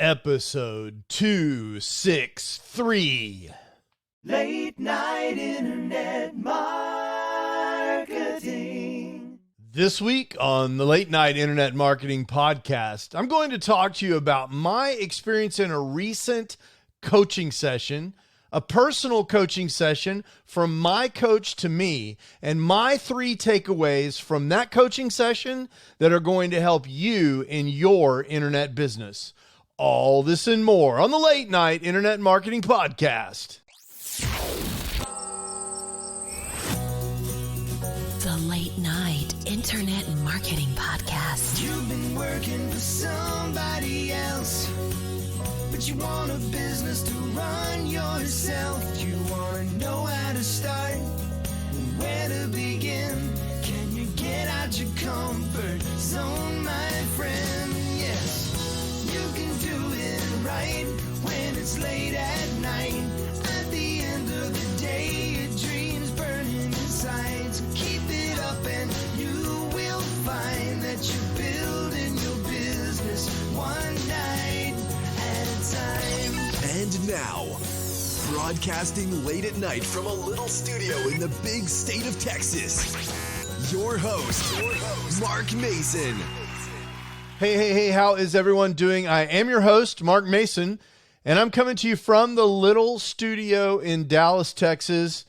Episode 263. Late night internet marketing. This week on the Late Night Internet Marketing Podcast, I'm going to talk to you about my experience in a recent coaching session, a personal coaching session from my coach to me, and my 3 takeaways from that coaching session that are going to help you in your internet business. All this and more on the Late Night Internet Marketing Podcast. The Late Night Internet Marketing Podcast. You've been working for somebody else, but you want a business to run yourself. You want to know how to start and where to begin. Can you get out your comfort zone, my friend? Yes, you can do it right when it's late at night. At the end of the day, your dreams burning inside. So keep it up and you will find that you're building your business one night at a time. And now, broadcasting late at night from a little studio in the big state of Texas, your host, Mark Mason. Hey, how is everyone doing? I am your host, Mark Mason, and I'm coming to you from the little studio in Dallas, Texas,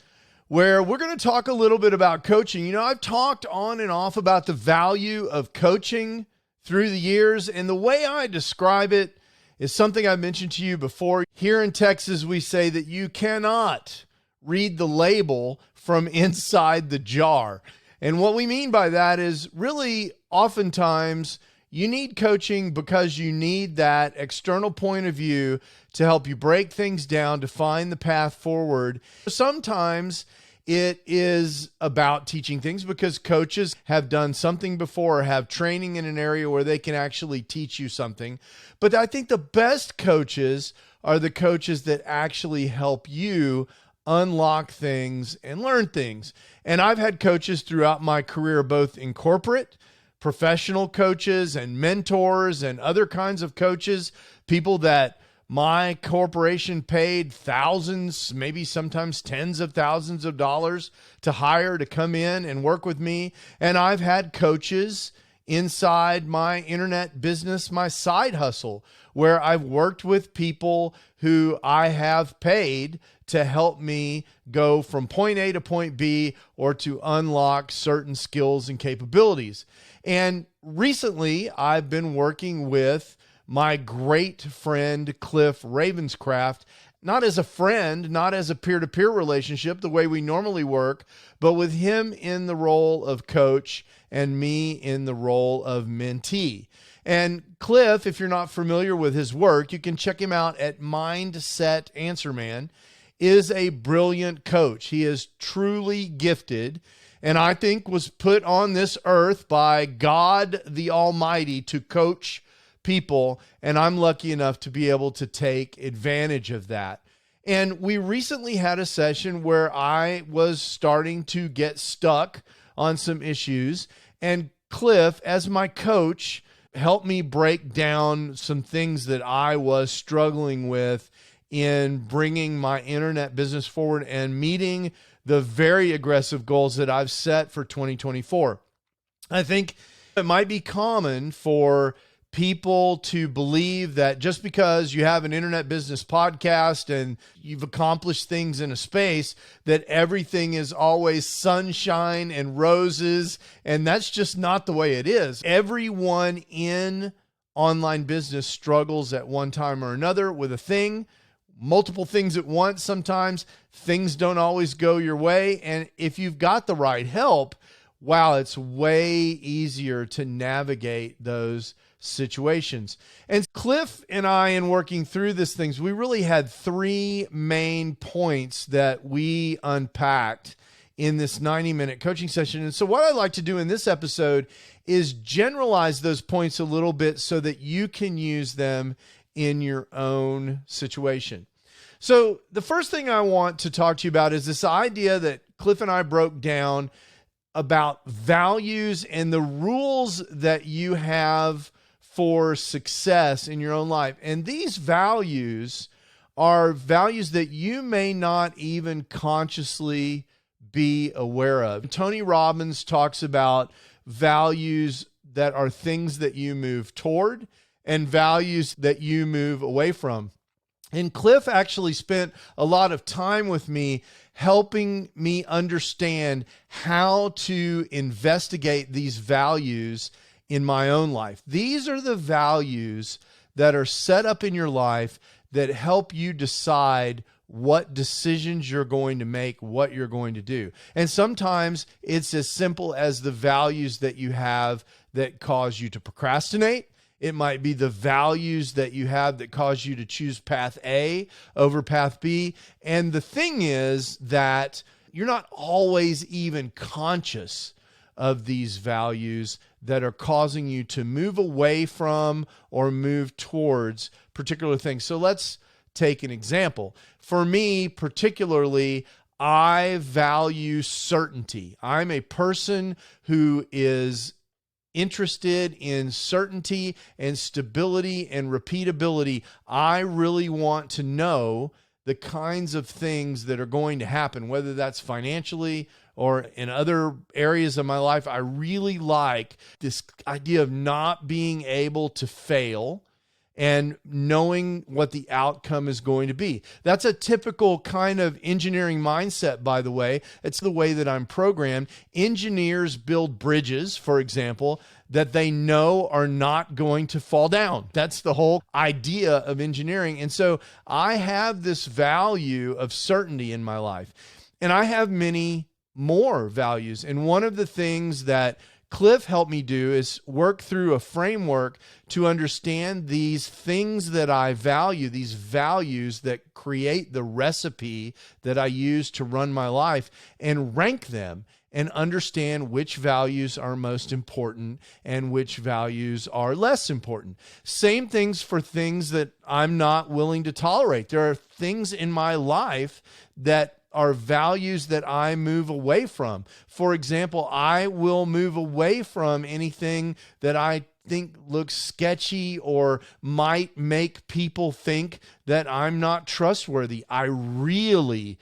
where we're going to talk a little bit about coaching. You know, I've talked on and off about the value of coaching through the years, and the way I describe it is something I mentioned to you before. Here in Texas, we say that you cannot read the label from inside the jar. And what we mean by that is really oftentimes you need coaching because you need that external point of view to help you break things down, to find the path forward. Sometimes it is about teaching things because coaches have done something before or have training in an area where they can actually teach you something. But I think the best coaches are the coaches that actually help you unlock things and learn things. And I've had coaches throughout my career, both in corporate, professional coaches and mentors and other kinds of coaches, people that my corporation paid thousands, maybe sometimes tens of thousands of dollars to hire to come in and work with me. And I've had coaches inside my internet business, my side hustle, where I've worked with people who I have paid to help me go from point A to point B or to unlock certain skills and capabilities. And recently, I've been working with my great friend, Cliff Ravenscraft, not as a friend, not as a peer-to-peer relationship, the way we normally work, but with him in the role of coach and me in the role of mentee. And Cliff, if you're not familiar with his work, you can check him out at Mindset Answer Man, is a brilliant coach. He is truly gifted, and I think was put on this earth by God the Almighty to coach people, and I'm lucky enough to be able to take advantage of that. And we recently had a session where I was starting to get stuck on some issues, and Cliff, as my coach, helped me break down some things that I was struggling with in bringing my internet business forward and meeting the very aggressive goals that I've set for 2024. I think it might be common for people to believe that just because you have an internet business podcast and you've accomplished things in a space, that everything is always sunshine and roses. And that's just not the way it is. Everyone in online business struggles at one time or another with a thing, multiple things at once. Sometimes things don't always go your way. And if you've got the right help, wow, it's way easier to navigate those situations. And Cliff and I, in working through these things, we really had 3 main points that we unpacked in this 90-minute coaching session. And so what I'd like to do in this episode is generalize those points a little bit so that you can use them in your own situation. So the first thing I want to talk to you about is this idea that Cliff and I broke down about values and the rules that you have for success in your own life. And these values are values that you may not even consciously be aware of. Tony Robbins talks about values that are things that you move toward and values that you move away from. And Cliff actually spent a lot of time with me helping me understand how to investigate these values in my own life. These are the values that are set up in your life that help you decide what decisions you're going to make, what you're going to do. And sometimes it's as simple as the values that you have that cause you to procrastinate. It might be the values that you have that cause you to choose path A over path B. And the thing is that you're not always even conscious of these values that are causing you to move away from or move towards particular things. So let's take an example. For me, particularly, I value certainty. I'm a person who is interested in certainty and stability and repeatability. I really want to know the kinds of things that are going to happen, whether that's financially or in other areas of my life. I really like this idea of not being able to fail and knowing what the outcome is going to be. That's a typical kind of engineering mindset, by the way. It's the way that I'm programmed. Engineers build bridges, for example, that they know are not going to fall down. That's the whole idea of engineering. And so I have this value of certainty in my life. And I have many more values. And one of the things that Cliff helped me do is work through a framework to understand these things that I value, these values that create the recipe that I use to run my life, and rank them and understand which values are most important and which values are less important. Same things for things that I'm not willing to tolerate. There are things in my life that are values that I move away from. For example, I will move away from anything that I think looks sketchy or might make people think that I'm not trustworthy. I really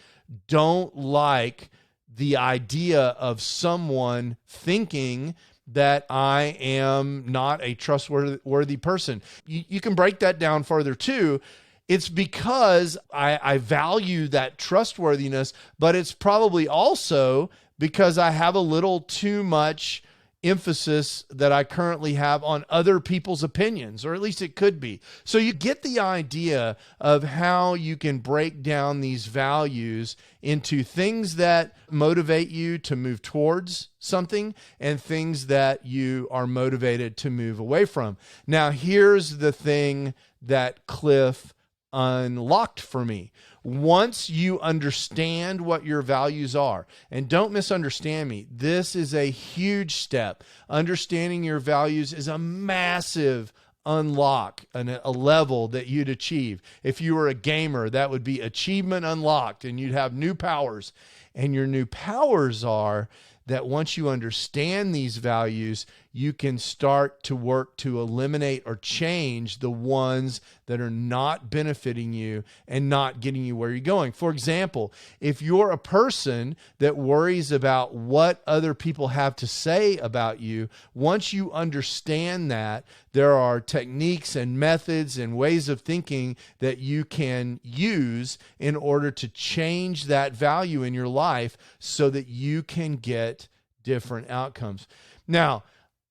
don't like the idea of someone thinking that I am not a trustworthy person. You can break that down further too. It's because I value that trustworthiness, but it's probably also because I have a little too much emphasis that I currently have on other people's opinions, or at least it could be. So you get the idea of how you can break down these values into things that motivate you to move towards something and things that you are motivated to move away from. Now, here's the thing that Cliff unlocked for me. Once you understand what your values are, and don't misunderstand me, this is a huge step. Understanding your values is a massive unlock, a level that you'd achieve. If you were a gamer, that would be achievement unlocked, and you'd have new powers. And your new powers are that once you understand these values, you can start to work to eliminate or change the ones that are not benefiting you and not getting you where you're going. For example, if you're a person that worries about what other people have to say about you, once you understand that, there are techniques and methods and ways of thinking that you can use in order to change that value in your life so that you can get different outcomes. Now,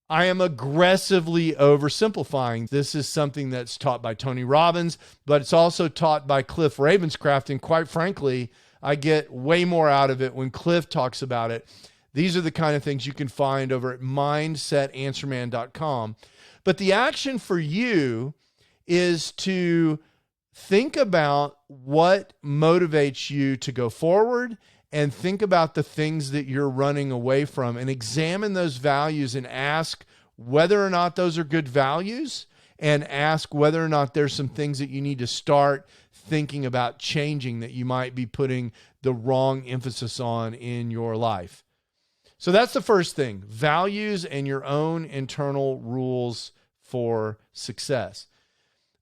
I am aggressively oversimplifying. This is something that's taught by Tony Robbins, but it's also taught by Cliff Ravenscraft. And quite frankly, I get way more out of it when Cliff talks about it. These are the kind of things you can find over at mindsetanswerman.com. But the action for you is to think about what motivates you to go forward, and think about the things that you're running away from, and examine those values and ask whether or not those are good values, and ask whether or not there's some things that you need to start thinking about changing that you might be putting the wrong emphasis on in your life. So that's the first thing, values and your own internal rules for success.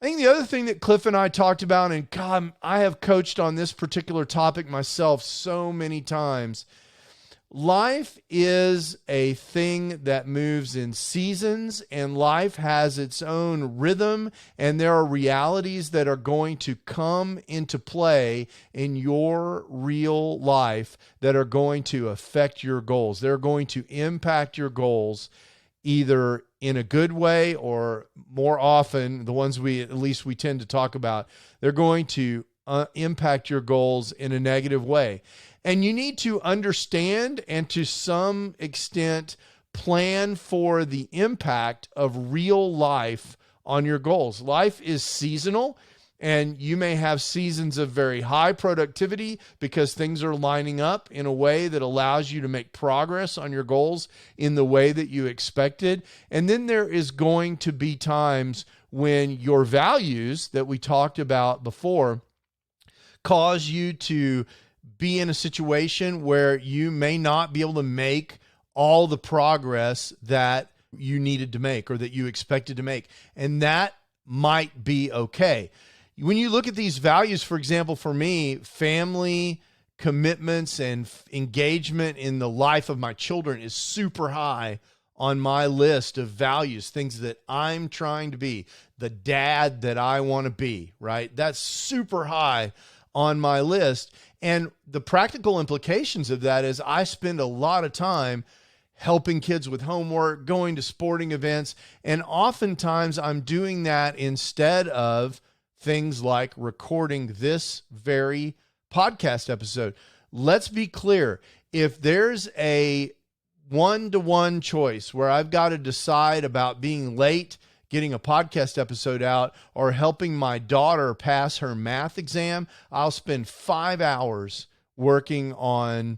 I think the other thing that Cliff and I talked about, and God, I have coached on this particular topic myself so many times. Life is a thing that moves in seasons, and life has its own rhythm, and there are realities that are going to come into play in your real life that are going to affect your goals. They're going to impact your goals either in a good way, or more often, the ones we tend to talk about, they're going to impact your goals in a negative way. And you need to understand and to some extent plan for the impact of real life on your goals. Life is seasonal, and you may have seasons of very high productivity because things are lining up in a way that allows you to make progress on your goals in the way that you expected. And then there is going to be times when your values that we talked about before cause you to be in a situation where you may not be able to make all the progress that you needed to make or that you expected to make. And that might be okay. When you look at these values, for example, for me, family, commitments, and engagement in the life of my children is super high on my list of values, things that I'm trying to be, the dad that I want to be, right? That's super high on my list. And the practical implications of that is I spend a lot of time helping kids with homework, going to sporting events, and oftentimes I'm doing that instead of things like recording this very podcast episode. Let's be clear. If there's a one-to-one choice where I've got to decide about being late, getting a podcast episode out, or helping my daughter pass her math exam, I'll spend 5 hours working on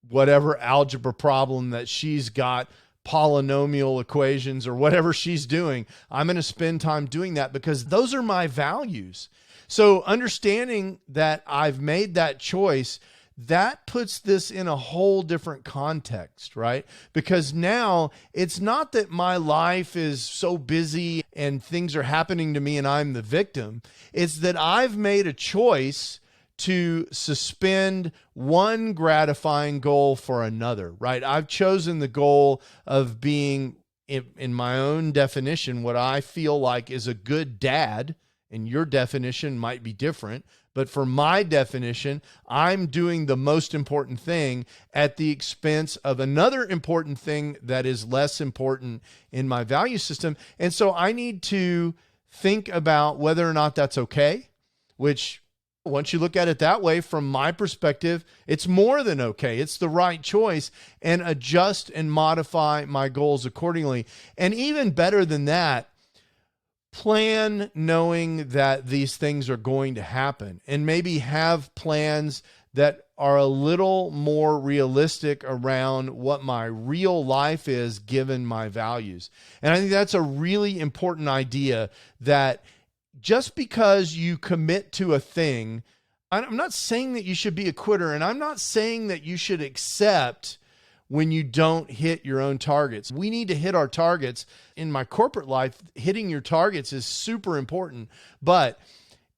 whatever algebra problem that she's got, polynomial equations or whatever she's doing. I'm going to spend time doing that because those are my values. So understanding that I've made that choice, that puts this in a whole different context, right? Because now it's not that my life is so busy and things are happening to me and I'm the victim. It's that I've made a choice to suspend one gratifying goal for another, right? I've chosen the goal of being, in my own definition, what I feel like is a good dad, and your definition might be different. But for my definition, I'm doing the most important thing at the expense of another important thing that is less important in my value system. And so I need to think about whether or not that's okay, which once you look at it that way, from my perspective, it's more than okay. It's the right choice, and adjust and modify my goals accordingly. And even better than that, plan knowing that these things are going to happen, and maybe have plans that are a little more realistic around what my real life is given my values. And I think that's a really important idea, that just because you commit to a thing, I'm not saying that you should be a quitter, and I'm not saying that you should accept when you don't hit your own targets. We need to hit our targets. In my corporate life, hitting your targets is super important, but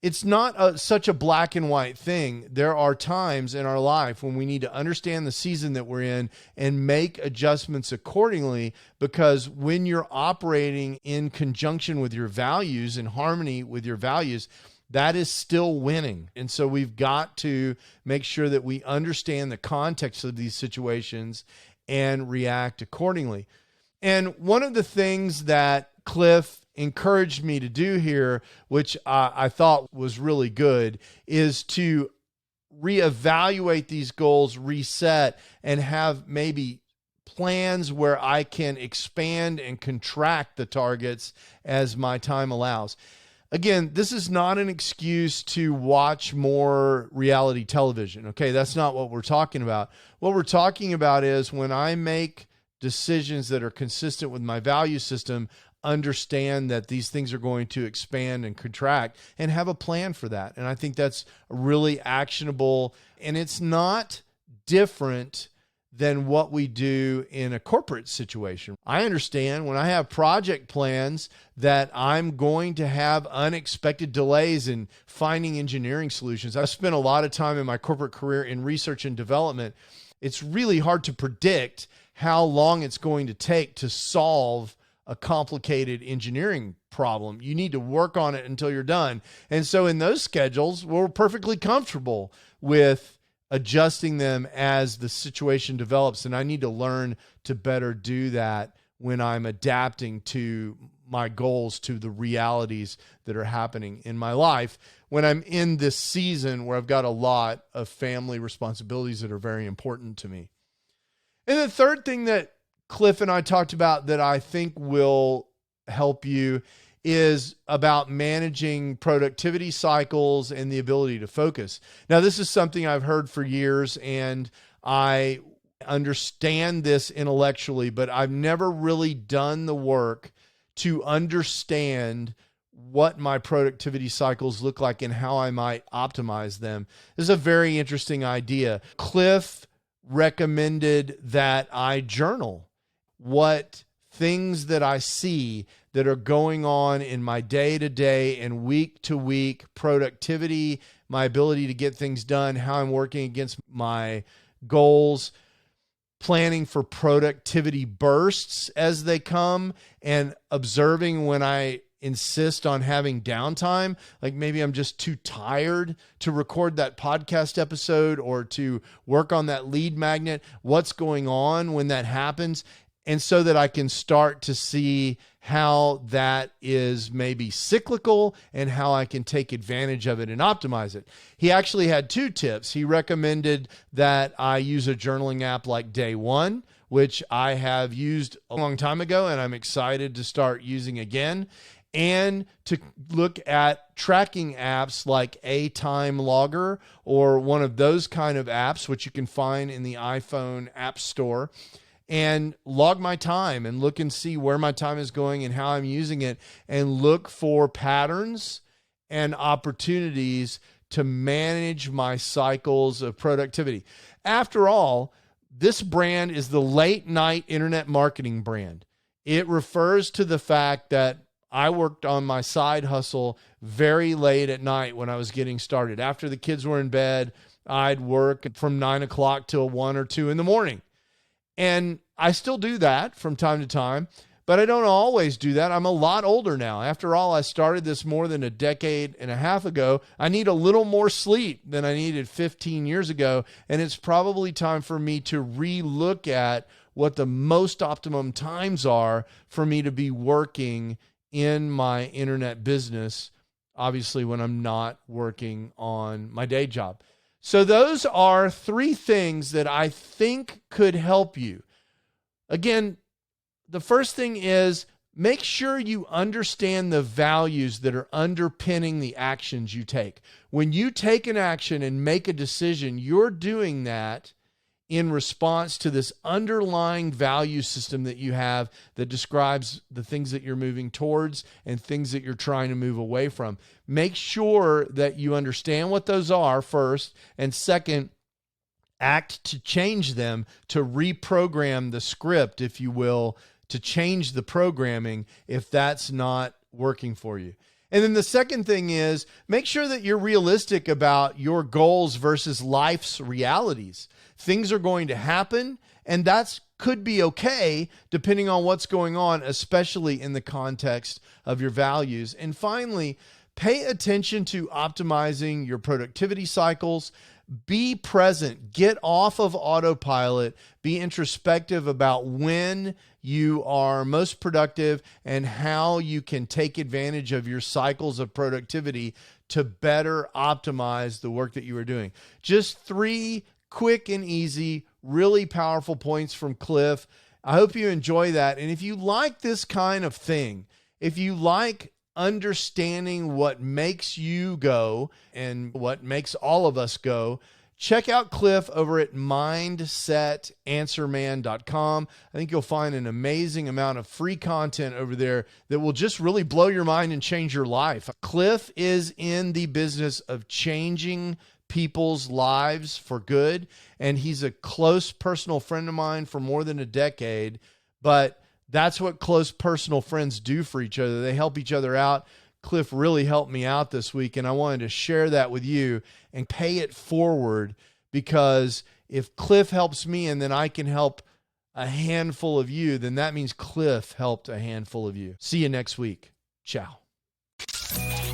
it's not such a black and white thing. There are times in our life when we need to understand the season that we're in and make adjustments accordingly, because when you're operating in conjunction with your values, in harmony with your values, that is still winning. And so we've got to make sure that we understand the context of these situations and react accordingly. And one of the things that Cliff encouraged me to do here, which I thought was really good, is to reevaluate these goals, reset, and have maybe plans where I can expand and contract the targets as my time allows. Again, this is not an excuse to watch more reality television. Okay, that's not what we're talking about. What we're talking about is when I make decisions that are consistent with my value system, understand that these things are going to expand and contract, and have a plan for that. And I think that's really actionable, and it's not different than what we do in a corporate situation. I understand when I have project plans that I'm going to have unexpected delays in finding engineering solutions. I've spent a lot of time in my corporate career in research and development. It's really hard to predict how long it's going to take to solve a complicated engineering problem. You need to work on it until you're done. And so in those schedules, we're perfectly comfortable with adjusting them as the situation develops. And I need to learn to better do that when I'm adapting to my goals, to the realities that are happening in my life, when I'm in this season where I've got a lot of family responsibilities that are very important to me. And the third thing that Cliff and I talked about that I think will help you is about managing productivity cycles and the ability to focus. Now, this is something I've heard for years, and I understand this intellectually, but I've never really done the work to understand what my productivity cycles look like and how I might optimize them. This is a very interesting idea. Cliff recommended that I journal what things that I see that are going on in my day-to-day and week-to-week productivity, my ability to get things done, how I'm working against my goals, planning for productivity bursts as they come, and observing when I insist on having downtime. Like maybe I'm just too tired to record that podcast episode or to work on that lead magnet. What's going on when that happens? And so that I can start to see how that is maybe cyclical and how I can take advantage of it and optimize it. He actually had two tips. He recommended that I use a journaling app like Day One, which I have used a long time ago and I'm excited to start using again, and to look at tracking apps like a time logger or one of those kind of apps, which you can find in the iPhone App Store, and log my time and look and see where my time is going and how I'm using it, and look for patterns and opportunities to manage my cycles of productivity. After all, this brand is the late night internet marketing brand. It refers to the fact that I worked on my side hustle very late at night when I was getting started. After the kids were in bed, I'd work from 9 o'clock till 1 or 2 in the morning. And I still do that from time to time, but I don't always do that. I'm a lot older now. After all, I started this more than a decade and a half ago. I need a little more sleep than I needed 15 years ago, and it's probably time for me to re-look at what the most optimum times are for me to be working in my internet business, obviously when I'm not working on my day job. So those are 3 things that I think could help you. Again, the first thing is make sure you understand the values that are underpinning the actions you take. When you take an action and make a decision, you're doing that in response to this underlying value system that you have that describes the things that you're moving towards and things that you're trying to move away from. Make sure that you understand what those are first, and second, act to change them, to reprogram the script, if you will, to change the programming if that's not working for you. And then the second thing is make sure that you're realistic about your goals versus life's realities. Things are going to happen, and that's could be okay depending on what's going on, especially in the context of your values. And finally, pay attention to optimizing your productivity cycles. Be present. Get off of autopilot. Be introspective about when you are most productive and how you can take advantage of your cycles of productivity to better optimize the work that you are doing. Just 3 quick and easy, really powerful points from Cliff. I hope you enjoy that. And if you like this kind of thing, if you like understanding what makes you go and what makes all of us go, check out Cliff over at mindsetanswerman.com. I think you'll find an amazing amount of free content over there that will just really blow your mind and change your life. Cliff is in the business of changing people's lives for good. And he's a close personal friend of mine for more than a decade. But that's what close personal friends do for each other. They help each other out. Cliff really helped me out this week, and I wanted to share that with you and pay it forward, because if Cliff helps me and then I can help a handful of you, then that means Cliff helped a handful of you. See you next week. Ciao.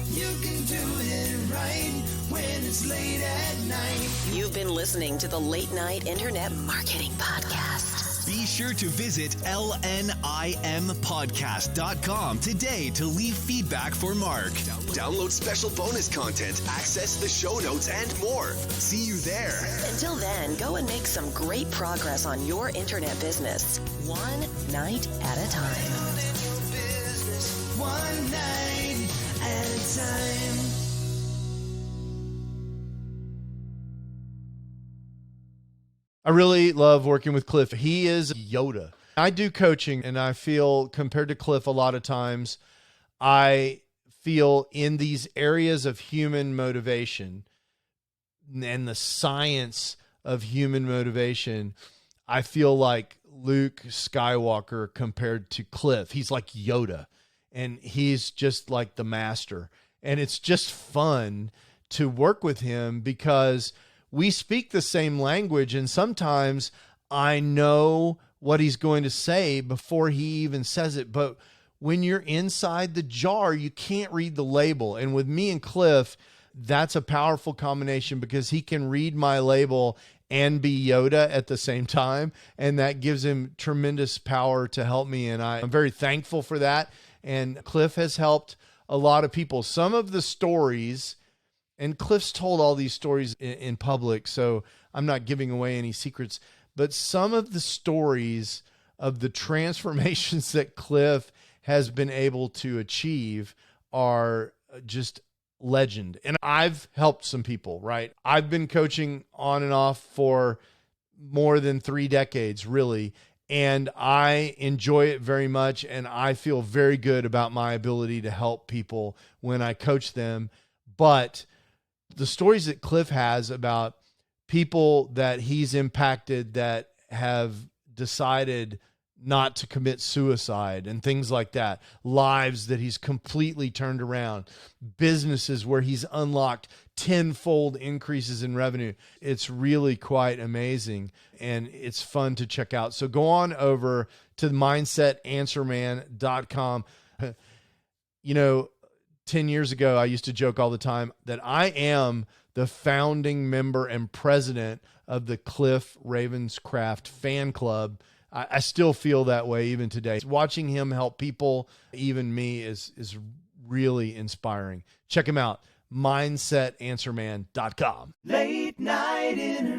You can do it right when it's late at night. You've been listening to the Late Night Internet Marketing Podcast. Be sure to visit LNIM263.com today to leave feedback for Mark. Download special bonus content, access the show notes, and more. See you there. Until then, go and make some great progress on your internet business, one night at a time. Business one night at a time. I really love working with Cliff. He is Yoda. I do coaching, and I feel, compared to Cliff, a lot of times, I feel in these areas of human motivation and the science of human motivation, I feel like Luke Skywalker compared to Cliff. He's like Yoda, and he's just like the master. And it's just fun to work with him because we speak the same language, and sometimes I know what he's going to say before he even says it. But when you're inside the jar, you can't read the label. And with me and Cliff, that's a powerful combination because he can read my label and be Yoda at the same time. And that gives him tremendous power to help me. And I'm very thankful for that. And Cliff has helped a lot of people. Some of the stories, and Cliff's told all these stories in public, so I'm not giving away any secrets, but some of the stories of the transformations that Cliff has been able to achieve are just legend. And I've helped some people, right? I've been coaching on and off for more than 3 decades, really, and I enjoy it very much, and I feel very good about my ability to help people when I coach them. But the stories that Cliff has about people that he's impacted that have decided not to commit suicide and things like that, lives that he's completely turned around, businesses where he's unlocked tenfold increases in revenue. It's really quite amazing, and it's fun to check out. So go on over to mindsetanswerman.com. You know, 10 years ago, I used to joke all the time that I am the founding member and president of the Cliff Ravenscraft fan club. I still feel that way even today. Watching him help people, even me, is really inspiring. Check him out, mindsetanswerman.com. Late night internet.